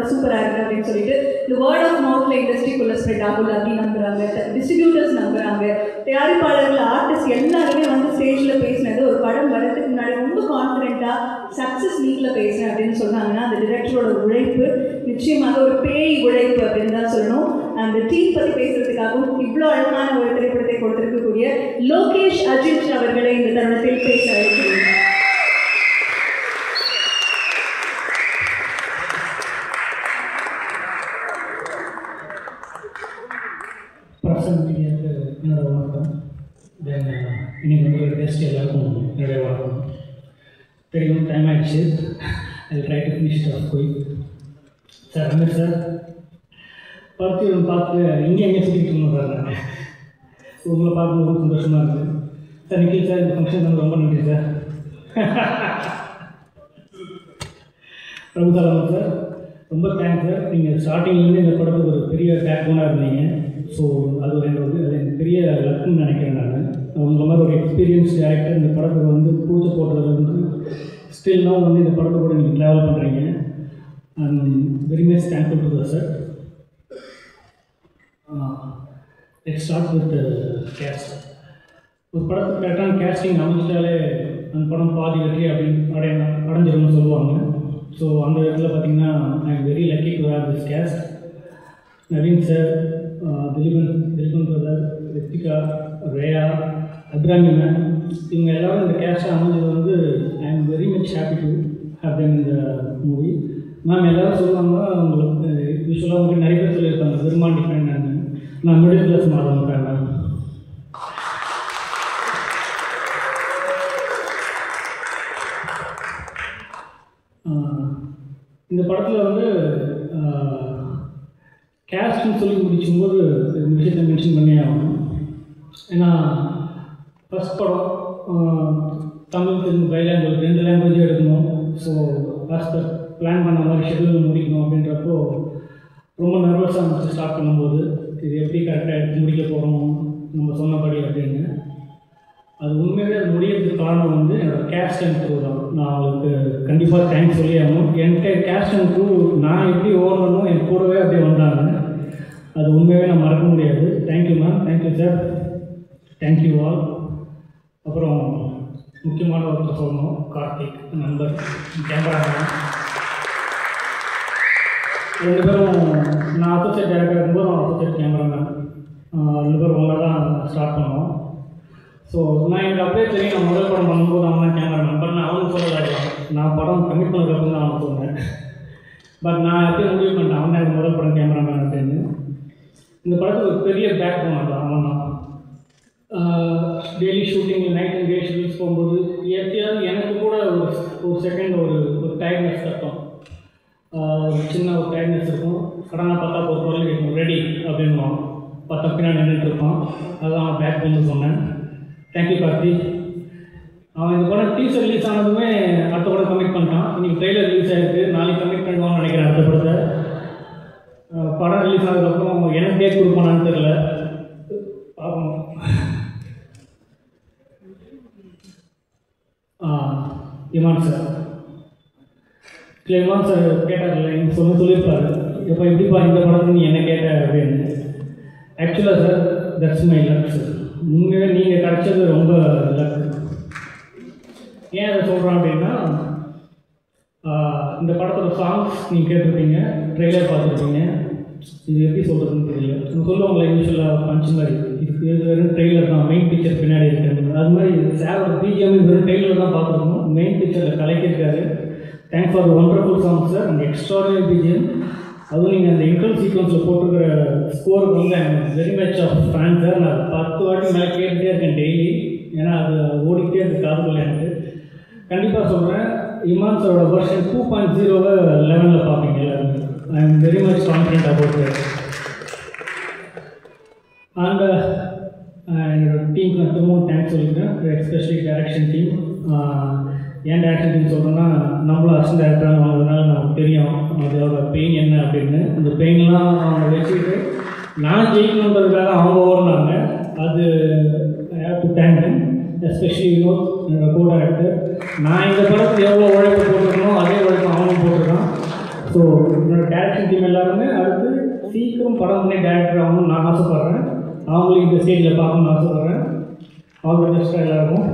படம் சூப்பராக இருக்குது அப்படின்னு சொல்லிட்டு இந்த வேர்ட் ஆஃப் மவுத்தில் இண்டஸ்ட்ரிக்குள்ளே ஸ்ப்ரெட் ஆகுது அப்படின்னு நம்புகிறாங்க, டிஸ்ட்ரிபியூட்டர்ஸ் நம்புகிறாங்க, தயாரிப்பாளர்கள், ஆர்டிஸ்ட் எல்லாருமே வந்து ஸ்டேஜில் பேசினது ஒரு படம் வரதுக்கு முன்னாடி ரொம்ப கான்ஃபிடென்ட்டாக சக்ஸஸ் மீட்டில் பேசுகிறேன் அப்படின்னு சொன்னாங்கன்னா அந்த டிரெக்டரோட உழைப்பு நிச்சயமாக ஒரு பேய் உழைப்பு அப்படின்னு தான் சொல்லணும். அந்த டீம் பற்றி பேசுறதுக்காகவும் இவ்வளோ அழகான ஒரு திரைப்படத்தை கொடுத்திருக்கக்கூடிய லோகேஷ் அஜித் அவர்களை இந்த தருணத்தில் பேச அழைக்கிறேன். என்னோட வணக்கம். இன்னைக்கு வந்து ஒரு டெஸ்ட் எல்லாருக்கும் என்னுடைய வணக்கம். தெரியும் டைம் ஆகிடுச்சு. I try to finish it off quick. Sir Ameer sir பார்த்து இங்கே எங்கே சுற்றிட்டு இருந்தோம் சார். நான் உங்களை பார்க்கும்போது ரொம்ப சந்தோஷமாக இருக்குது சார். நிக்கில் சார் இந்த ஃபங்க்ஷன் வந்து ரொம்ப நன்றி சார். பிரபு சார் சார் ரொம்ப தேங்க்ஸ் சார். நீங்கள் ஸ்டார்டிங்லேருந்து இந்த படத்துக்கு ஒரு பெரிய பேக்போனாக இருந்தீங்க. ஸோ அது ஒரு பெரிய லக்குன்னு நினைக்கிறேன். நான் உங்களை மாதிரி ஒரு எக்ஸ்பீரியன்ஸ் டேரக்டர் இந்த படத்துக்கு வந்து பூஜை போடுறது வந்து ஸ்டில்னால் வந்து இந்த படத்தை கூட நீங்கள் ட்ராவல் பண்ணுறீங்க. I'm very much thankful to the sir. Let's start with cast. ஒரு படத்துக்கு கரெக்டான கேஸ்டிங் அமைஞ்சிட்டாலே அந்த படம் பாதி வெற்றி அப்படின்னு அடைஞ்சிரும்னு சொல்லுவாங்க. ஸோ அந்த இடத்துல பார்த்தீங்கன்னா I am very lucky to have this cast. Naveen sir, Dileepan brother, Rithika, Reya, Abhirami ma'am, இவங்க எல்லோரும் இந்த கேஸ்ட்டை அமைஞ்சது வந்து I am very much happy to have them இந்த மூவி. மேம் எல்லோரும் சொல்லுவாங்க, உங்களுக்கு யூஸ்வலாக உங்களுக்கு நிறைய பேர் சொல்லியிருக்காங்க பெருமாண்டி ஃபேன். நான் middle class Madhavan fan. Ma'am இந்த படத்தில் வந்து கேஸ்ட்னு சொல்லி முடிக்கும்போது இந்த விஷயத்தை மென்ஷன் பண்ணி ஆகணும். ஏன்னா ஃபஸ்ட் படம் தமிழ், தெலுங்கு, பைலாங்குவேஜ் 2 லாங்குவேஜும் எடுக்கணும். ஸோ ஃபஸ்ட்டு பிளான் பண்ண மாதிரி ஷெடியூல் முடிக்கணும் அப்படின்றப்போ ரொம்ப நர்வஸாக இருந்துச்சு ஸ்டார்ட் பண்ணும்போது. இது எப்படி கரெக்டாக எடுத்து முடிக்க போகிறோம் நம்ம சொன்னபடி அப்படின்னு. அது உண்மையாகவே அது முடியறதுக்கு காரணம் வந்து என்னோடய கேஸ்ட் அண்ட் க்ரூ தான். நான் அவங்களுக்கு கண்டிப்பாக தேங்க்ஸ் சொல்லி ஆகணும். என்கிட்ட கேஸ்ட் அண்ட் க்ரூ நான் எப்படி ஓடணும் என் கூடவே அப்படியே வந்தாங்க. அது உண்மையாகவே நான் மறக்க முடியாது. Thank you ma'am, thank you sir, thank you all. அப்புறம் முக்கியமான ஒருத்தர் சொல்லணும், கார்த்திக் நண்பர், கேமராமேன். 2 பேரும் நான் அசோசியேட் டேரக்டர் இருக்கும்போது அவன் அசோசியேட் கேமராமேன். 2 பேரும் ஒன்றா தான் ஸ்டார்ட் பண்ணோம். ஸோ நான் எனக்கு அப்படியே தெரியும், நான் முதல் படம் பண்ணும்போது அவன் தான் கேமராமேன். பட் நான் அவனுக்கு சொல்லலாம், நான் படம் கமிட் பண்ணதுக்கப்புறம் தான் அவனுக்கு சொன்னேன். பட் நான் எப்படியும் முடிவு பண்ணிட்டேன் அவன் தான் எனக்கு முதல் படம் கேமராமேன் அப்படின்னு. இந்த படத்துக்கு ஒரு பெரிய பேக் போனான் அவன் தான். Daily shooting, night and day shootings போகும்போது எப்படியாவது எனக்கு கூட ஒரு செகண்ட் ஒரு டயர்ட்னஸ் தட்டும். சின்ன ஒரு டயர்ட்னஸ் இருக்கும். கடனாக பார்த்தா ஒரு குரல் கேட்கும், ரெடி அப்படின்னு பார்த்தா பின்னாடி நின்றுட்டு இருப்பான். அதுதான் அவன் பேக் பண்ணி சொன்னேன். தேங்க்யூ கார்த்தி. அவன் இந்த படம் டீசர் ரிலீஸ் ஆனதுமே அடுத்த படம் கமிட் பண்ணிட்டான். இன்றைக்கி ட்ரெய்லர் ரிலீஸ் ஆகிருக்கு, நாளைக்கு கமிட் பண்ணுவான்னு நினைக்கிறேன் அடுத்த படத்தை. படம் ரிலீஸ் ஆனதுக்கப்புறம் எனக்கு டேட் கொடுப்பானான்னு தெரியல, பார்க்கணும். இமான் சார் கேட்டார்ல, நீங்கள் சொல்லியிருப்பாரு, இப்போ எப்படிப்பா இந்த படத்துக்கு நீ என்ன கேட்ட அப்படின்னு. ஆக்சுவலாக sir that's my luck sir. உண்மையாக நீங்கள் கிடச்சது ரொம்ப லக். ஏன் அதை சொல்கிறோம் அப்படின்னா, இந்த படத்தோட சாங்ஸ் நீங்கள் கேட்டிருப்பீங்க, ட்ரெய்லர் பார்த்துருப்பீங்க. இது எப்படி சொல்கிறதுன்னு தெரியல. சொல்லுவாங்களே யூஸ்வலாக பஞ்ச் மாதிரி, இது வெறும் ட்ரெய்லர் தான், மெயின் பிக்சர் பின்னாடி இருக்காங்க. அது மாதிரி சாரோட பிஜிஎம் வெறும் ட்ரெய்லர் தான் பார்த்துருக்கோம், மெயின் பிக்சரில் கலக்கியிருக்காரு. Thanks for wonderful song sir and extraordinary BGM. அதுவும் நீங்கள் அந்த இன்ட்ரல் சீக்வன்ஸில் போட்டிருக்கிற ஸ்கோருக்கு வந்து very much of fan sir. நான் 10 வாட்டி மேலே கேட்டுகிட்டே இருக்கேன் டெய்லி. ஏன்னா அது ஓடிக்கிட்டே இருக்குது காதுக்குள்ள. எனக்கு கண்டிப்பாக சொல்கிறேன், இமான் சாரோட வெர்ஷன் 2.0 11 பார்ப்பீங்க எல்லாருமே. ஐ am very much confident about it. And என்னோடய டீமுக்கு நான் திரும்பவும் தேங்க்ஸ் சொல்லிக்கிறேன், எஸ்பெஷலி டைரக்ஷன் டீம். ஏன் டைரக்ஷன் டீம் சொல்கிறேன்னா, நம்மளும் அசிஸ்டன்ட் டைரக்டராக வாங்குறதுனால நமக்கு தெரியும் அதோட பெயின் என்ன அப்படின்னு. அந்த பெயின்லாம் அவங்க வச்சுக்கிட்டு நான் ஜெயிக்கணுன்றதுக்காக அவங்க ஓடினாங்க. அது I have to thank them, especially Vinod என்னோட கோ டைரக்டர். நான் இந்த படத்துக்கு எவ்வளோ உழைப்பு போட்டிருக்கணும் அதே உழைப்பு அவனும் போட்டிருக்கான். ஸோ என்னோடய டேரக்ஷன் டீம் எல்லாருமே அடுத்து சீக்கிரம் படம் பண்ணி டேரக்டர் ஆகணும்னு நான் ஆசைப்பட்றேன். அவங்களும் இந்த ஸ்டேஜில் பார்க்கணும்னு ஆசைப்பட்றேன். ஆல் தி பெஸ்ட் எல்லாருக்கும்.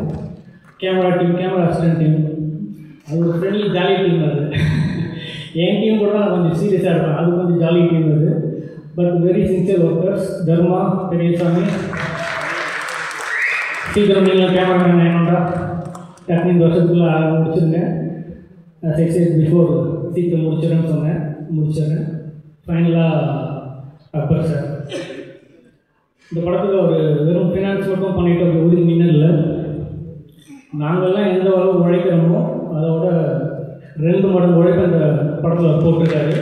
Camera team, camera assistant team, அது ஒரு ஃப்ரெண்ட்லி ஜாலி டீம். அது என் டீம் கூட நான் கொஞ்சம் சீரியஸாக இருப்பேன், அது கொஞ்சம் ஜாலி டீம் அது. But very sincere workers. Dharma, Periyasamy, சீக்கிரம் நீங்கள் கேமராமேன் வேணும்டா, டக்குனு இந்த வருஷத்துக்குள்ளே முடிச்சிருங்க. பிஃபோர் சீக்கிரம் முடிச்சிடுறேன்னு சொன்னேன், முடிச்சிடுறேன். ஃபைனலாக அக்பர் சார், இந்த படத்தில் ஒரு வெறும் ஃபினான்ஸ் மட்டும் பண்ணிவிட்டு அப்படி உறுதி மின்னல் இல்லை. நாங்கள்லாம் எந்த அளவு உழைக்கிறோமோ அதோட 2 மடங்கு உழைப்பு இந்த படத்தில் போட்டிருக்காரு.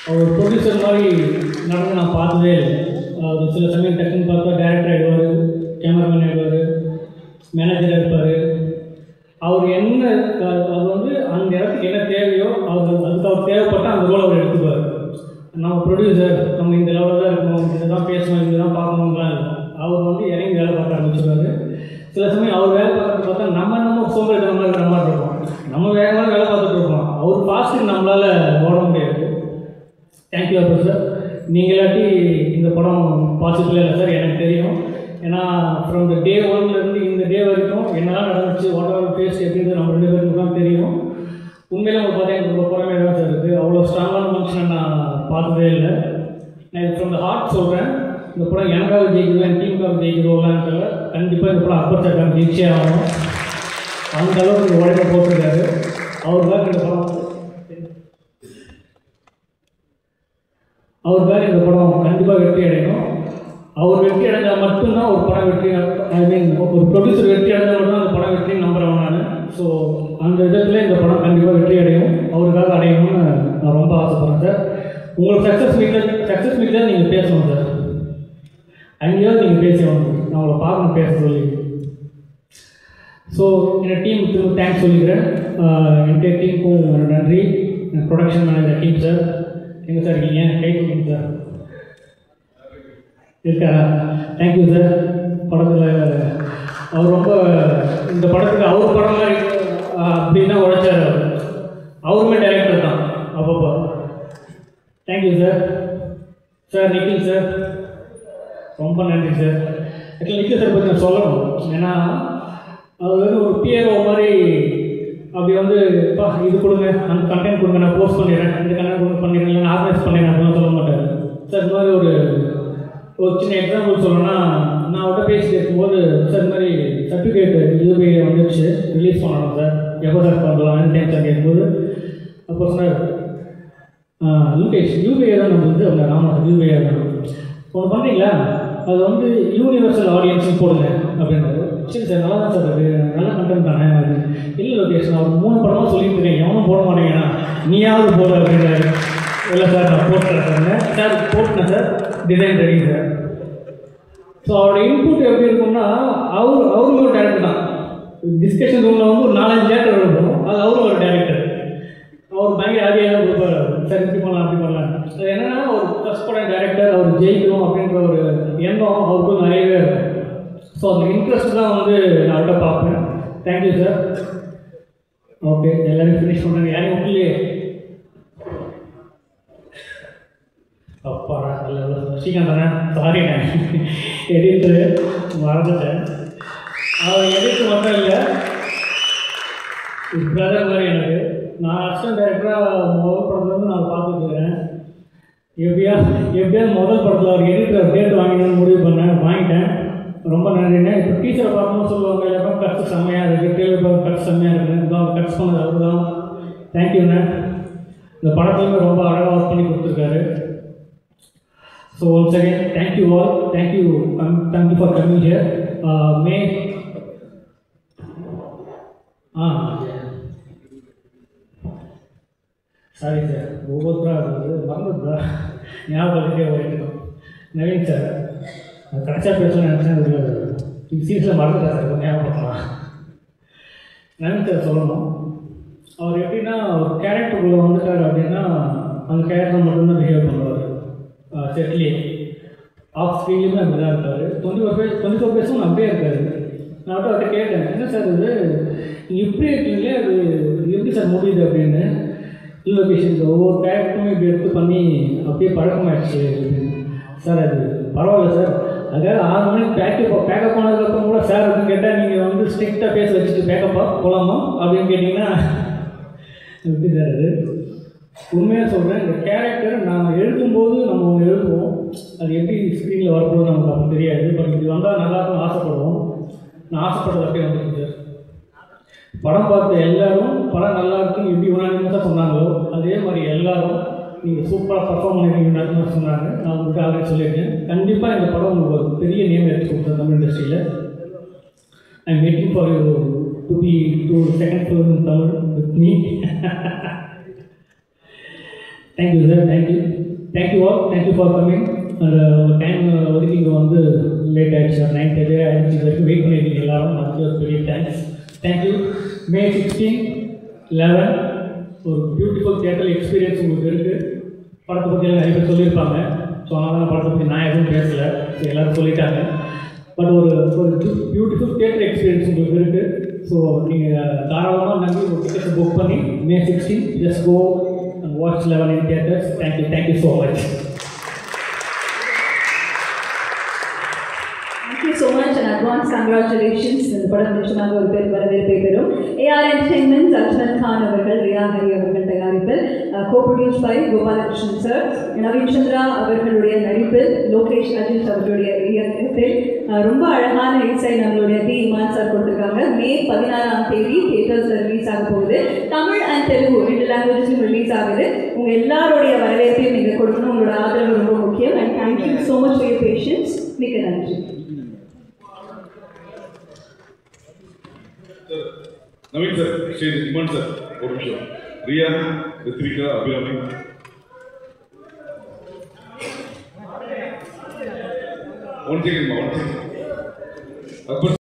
அவர் ப்ரொடியூசர் மாதிரி நடந்து நான் பார்த்ததே இல்லை. அவர் சில சமயம் டக்குன்னு பார்த்தா டேரக்டர் ஆகிடுவார், கேமராமேன் ஆகிடுவார், மேனேஜராக இருப்பார். அவர் என்ன அது வந்து அந்த இடத்துக்கு என்ன தேவையோ அதுக்கு அவர் தேவைப்பட்டால் அந்த ரோல் அவர் எடுத்துக்குவார். நம்ம ப்ரொடியூசர் நம்ம இந்த லெவலில் தான் இருக்கணும், இதை தான் பேசணும், இதை தான் பார்க்கணுங்களாம் இல்லை. அவர் வந்து இறங்கி வேலை பார்க்க ஆரம்பிச்சிருவார். சில சமயம் அவர் வேலை பார்க்கறது பார்த்தா நம்ம சோம்பேறித்தன மாதிரி இருக்கிற மாதிரி இருக்கும். நம்ம வேகமாக வேலை பார்த்துட்டு இருக்கோம், அவர் ஃபாஸ்ட்டுக்கு நம்மளால் ஓட முடியாது. தேங்க்யூ அப்போ சார். நீங்கள் இல்லாட்டி இந்த படம் பாசிபிளாக இல்லை சார், எனக்கு தெரியும். ஏன்னா ஃப்ரம் த டே 1லேருந்து இந்த டே வரைக்கும் என்னெல்லாம் நடந்துச்சு, வாட் எவர் ஃபேஸ் எப்படின்றது நம்ம 2 பேருக்கு தான் தெரியும். உண்மையிலே அவங்க பார்த்தா எனக்கு ரொம்ப பொறுமையாக தான் சார் இருக்குது. அவ்வளோ ஸ்ட்ராங்கான மனுஷனை நான் பார்த்ததே இல்லை. நான் இது ஃப்ரம் த ஹார்ட் சொல்கிறேன். இந்த படம் எனக்காக ஜெயிக்கிறோம், என் டீமுக்காக ஜெயிக்கிறோம்லான்றத கண்டிப்பாக இந்த படம் அப்பர் சார் ஜெயிச்சே ஆகணும். அந்த அளவுக்கு இந்த உழைப்பை போட்டிருக்காரு. அவருக்காக இந்த படம் கண்டிப்பாக வெற்றி அடையணும். அவர் வெற்றி அடைஞ்சால் மட்டும்தான் ஒரு படம் வெற்றி. ஐ மீன் ஒரு ப்ரொடியூசர் வெற்றி அடைஞ்சால் மட்டும்தான் அந்த படம் வெற்றின்னு நம்புகிறேன் நான். ஸோ அந்த விதத்தில் இந்த படம் கண்டிப்பாக வெற்றி அடையும், அவருக்காக அடையணும்னு நான் ரொம்ப ஆசைப்படுறேன் சார். உங்களுக்கு சக்ஸஸ் மீட்டில் நீங்கள் பேசணும் சார், அங்கேயாவது நீங்கள் பேசணும். நான் உங்களை பார்க்கணும், பேச சொல்லி. ஸோ என்னோடய டீம் திரும்ப தேங்க்ஸ் சொல்லிக்கிறேன். என்னுடைய டீமுக்கும் நன்றி. ப்ரொடக்ஷன் மேனேஜர் டீம் சார், எங்கே சார் இருக்கீங்க? கை கொடுங்க சார். இருக்காரா? Thank you sir. படத்தில் அவர் ரொம்ப இந்த படத்துக்கு அவர் படம் மாதிரி அப்படின்னா உழைச்சார். அவருமே டைரக்டர் தான் அப்பப்போ. Thank you sir. Sir Nikhil sir ரொம்ப நன்றி சார். ஆக்சுவலி நிக்கில் சார் பற்றி நான் சொல்லணும். ஏன்னா அவர் வந்து ஒரு பிஏஓ மாதிரி அப்படி வந்து இது கொடுங்க, அந்த கண்டென்ட் கொடுங்க, நான் போஸ்ட் பண்ணிடுறேன், இந்த கண்டென்ட் பண்ணிடுறேன், இல்லை ஆர்கனைஸ் பண்ணிடுறேன் அப்படின்னு சொல்ல மாட்டார் சார். இந்த மாதிரி ஒரு சின்ன எக்ஸாம்பிள் சொல்லணும்னா, நான் அவர்கிட்ட பேசிட்டு இருக்கும்போது சார் இந்த மாதிரி சர்டிஃபிகேட் யூபிஐ வந்துடுச்சு, ரிலீஸ் பண்ணணும் சார், எப்போ சார் பண்ணலாம் டைம் சார் கேட்கும்போது அப்போ சொன்னார், யூகேஷ் யூபிஐ தான் நம்ம வந்து அவங்க ஆமாம் சார் யூபிஐ தான் ஒன்று பண்ணுறீங்களா, அது வந்து யூனிவர்சல் ஆடியன்ஸும் போடுங்க அப்படின்றாரு. சரி சார், நல்லா தான் சார் இருக்குது, நல்ல கண்டென்ட் தானே அது. இல்லை லொகேஷன் அவர் 3 படமாக சொல்லிட்டு இருக்கேன், எவனும் போட மாட்டேங்கன்னா நீயாவது போட அப்படின்றாரு. இல்லை சார் நான் போட்டுறேன் சார் போட்டேன் sir, design ready sir. So அவரோட இன்புட் எப்படி இருக்கும்னா, அவரும் ஒரு டேரக்டர் தான். டிஸ்கஷன் ரூமில் வந்து ஒரு 4-5 டேரக்டர் இருக்கும், அது அவரும் ஒரு டேரக்டர். அவர் பயங்கர ஆதியாக கொடுப்பார், சார் இப்படி பண்ணலாம் அப்படி பண்ணலாம். அது என்னென்னா ஒரு ஃபஸ்ட் படம் டேரக்டர், அவர் ஜெயிக்கணும் அப்படின்ற ஒரு எண்ணம் அவருக்கும் நிறையவே இருக்கும். ஸோ அந்த இன்ட்ரெஸ்ட் தான் வந்து நான் அவர்கிட்ட பார்ப்பேன். Thank you sir. ஓகே, எல்லோரும் ஃபினிஷ் பண்ணுறாங்க. யாரையும் ஒன்றிலே அப்பாடா இல்லை ஸ்ரீகாந்த் தானே, சாரிண்ணே எடிட்ரு மறந்துட்டேன். அவர் எடிட்ரு மட்டும் இல்லை, பிரதர் மாதிரி எனக்கு. நான் அசிஸ்டன்ட் டைரக்டராக முதல் படத்துலேருந்து நான் பார்த்துருக்கிறேன். எப்படியாவது முதல் படத்தில் அவர் எடிட்டர் டேட் வாங்கினு முடிவு பண்ணேன், வாங்கிட்டேன். ரொம்ப நன்றிண்ணே. இப்போ டீச்சரை பார்க்கணும்னு சொல்லுவாங்க, எப்போ கட்ஸ் செம்மையாக இருக்குது, டெய்லர் கட்ஸ் செம்மையாக இருக்குது, இதான் கட்ஸ் பண்ணது அவர் தான். தேங்க்யூண்ணே. இந்த படத்துலேருந்து ரொம்ப அழகாக ஒர்க் பண்ணி கொடுத்துருக்காரு. So once again thank you all. Thank you for coming here. May sorry sir, ஒவ்வொருத்தராக இருந்தது மறந்துதா, ஞாபகத்துக்கே ஓடிக்கணும். நவீன் சார் கடைசியாக பேசணும்னு நினச்சேன், இது சீரியஸாக மறந்துட்டா சார், ஞாபகப்படுத்தலாம். நவீன் சார் சொல்லணும். அவர் எப்படின்னா ஒரு கேரக்டருக்குள்ளே வந்துட்டார் அப்படின்னா அந்த கேரக்டர் மட்டும்தான் பிஹேவ் பண்ணுவார். செட்லேயே ஆஃப் ஸ்க்ரீன்லேயுமே அப்படி தான் இருக்கார். 24 பேஸும் அப்படியே இருக்காரு. நான் அவர்கிட்ட கேட்டேன், என்ன சார் இது இப்படி இருக்கீங்களே, அது எப்படி சார் முடியுது அப்படின்னு. லொக்கேஷன்ஸ் ஒவ்வொரு கேரக்டருமே இப்படி எடுத்து பண்ணி அப்படியே பழக்கமாகிடுச்சு சார். அது பரவாயில்ல சார். அதுக்காக 6 மணிக்கு பேக்கப் ஆனதுக்கப்புறம் கூட சார் அப்படின்னு கேட்டால் நீங்கள் வந்து ஸ்ட்ரிக்டாக பேச வச்சுட்டு பேக்கப்பாக போகலாமா அப்படின்னு கேட்டிங்கன்னா எப்படி சார் அது? உண்மையாக சொல்கிறேன், இந்த கேரக்டர் நான் எழுதும்போது நம்ம ஒன்று எழுதுவோம், அது எப்படி ஸ்க்ரீனில் வரப்போகுது நமக்கு அப்போ தெரியாது. பட் இது வந்தால் நல்லாயிருக்கும் ஆசைப்படுவோம். நான் ஆசைப்பட்டது அப்படியே வந்துருக்கு சார். படம் பார்த்த எல்லோரும் படம் நல்லா இருக்குன்னு எப்படி உணர்ந்து சொன்னாங்களோ அதே மாதிரி எல்லோரும் நீங்கள் சூப்பராக பர்ஃபார்ம் பண்ணிருக்கீங்கன்னு சொன்னாங்க. நான் உங்கள்கிட்ட ஆல்ரெடி சொல்லியிருக்கேன். கண்டிப்பாக இந்த படம் உங்களுக்கு ஒரு பெரிய நேம் எடுத்து கொடுத்தேன் தமிழ் இண்டஸ்ட்ரியில். I am waiting for you to be to second film in Tamil with me. Thank you sir, thank you all, thank you for coming. உங்கள் டைம் ஒதுக்கி இங்கே வந்து லேட் ஆகிடுச்சு சார், 9:30 ஆகிடுச்சு. வரைக்கும் வெயிட் பண்ணியிருக்கீங்க எல்லாரும், அதுக்கு ஒரு பெரிய தேங்க்ஸ். தேங்க்யூ. May 16, 11 ஒரு பியூட்டிஃபுல் தியேட்டர் எக்ஸ்பீரியன்ஸ் உங்களுக்கு இருக்குது. படத்தை பற்றி எல்லாம் நிறைய பேர் சொல்லியிருப்பாங்க. ஸோ அதனால் படத்தை பற்றி நான் எதுவும் பேசலை, எல்லோரும் சொல்லிட்டாங்க. பட் ஒரு பியூட்டிஃபுல் தியேட்டர் எக்ஸ்பீரியன்ஸ் உங்களுக்கு இருக்குது. ஸோ நீங்கள் தாராளமாக நம்பி ஒரு டிக்கெட்டை புக் பண்ணி May 16 just go and watch 11 in theaters. Thank you so much. Thank you so much and advance congratulations. இந்த படம் நிச்சயமாக ஒரு பெரும் வரவேற்பை பெறும். AR Entertainment, அஜ்மல் கான் அவர்கள், ரியா ஹரி அவர்கள் தயாரிப்பில், co-produced by Gopalakrishnan sir, Naveen Chandra அவர்களுடைய நடிப்பில், லோகேஷ் அஜித் அவர்களுடைய இயக்கத்தில் ரொம்ப அழகான இசை நம்மளுடைய பி இமான் சார் கொடுத்துருக்காங்க. May 16ஆம் தேதி தியேட்டர்ஸில் ரிலீஸ் ஆக போகுது. தமிழ் அண்ட் தெலுங்கு 2 லாங்குவேஜஸ்லையும் ரிலீஸ் ஆகுது. உங்கள் எல்லாருடைய வரவேற்பையும் நீங்கள் கொடுக்கணும். உங்களோட ஆதரவு ரொம்ப முக்கியம். And thank you so much for your patience. மிக்க நன்றி. நவீன் சார், ஸ்ரீ இமான் சார், ஒரு நிமிஷம். Riya, Rithvika, Abirami, one second Akbar